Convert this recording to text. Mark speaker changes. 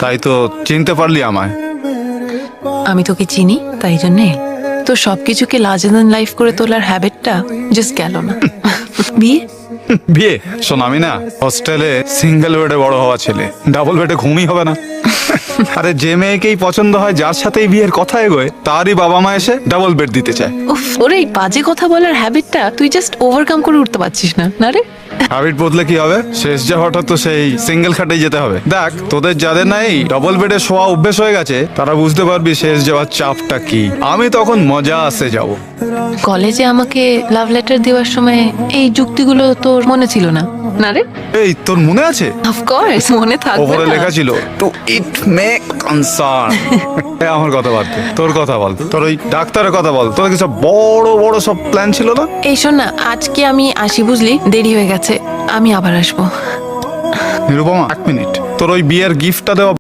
Speaker 1: তাই তো চিনতে পারলি আমায়।
Speaker 2: আমি তোকে চিনি, তাই জন্যে তো সবকিছুকে লার্জার দ্যান লাইফ করে তোলার হ্যাবিটটা জাস্ট গেল না। বিয়ে
Speaker 1: বিয়ে? শোন, আমি না হস্টেলে সিঙ্গেল বেডে বড় হওয়া ছেলে, ডাবল বেডে ঘুমই হবে না। আরে যে মেয়েকেই পছন্দ হয়, যার সাথেই বিয়ের কথা এগোয়, তারই বাবা মা এসে ডাবল বেড দিতে চায়।
Speaker 2: উফ, ওর এই বাজে কথা বলার হ্যাবিটটা তুই জাস্ট ওভারকাম করে উঠতে পারছিস না, না রে?
Speaker 1: হ্যাবিট বদলে কি হবে? শেষ যাওয়াটা তো সেই সিঙ্গেল খাটেই যেতে হবে। দেখ, তোদের যাদের নাই ডবল বেডে শোয়া অভ্যেস হয়ে গেছে, তারা বুঝতে পারবি শেষ যাওয়ার চাপটা কি। আমি তখন মজা আসে যাব।
Speaker 2: কলেজে আমাকে লাভ লেটার দেওয়ার সময় এই যুক্তিগুলো তোর মনে ছিল না, না রে?
Speaker 1: এই, তোর মনে আছে?
Speaker 2: অফকোর্স মনে থাকবে
Speaker 1: ওপরে
Speaker 2: না।
Speaker 1: লেখা ছিল টু ইট মে কনসার্ন। আমার কথা বাদ দে, তোর কথা বল। তোর ওই ডাক্তারের কথা বল। তোর কিছু বড় বড় সব প্ল্যান ছিল না?
Speaker 2: এই শোন না, আজকে আমি আসি, বুঝলি? দেরি হয়ে গেছে, আমি আবার আসবো।
Speaker 1: নিরুপমা, 1 মিনিট। তোর ওই বিয়ের গিফটটা দেওয়া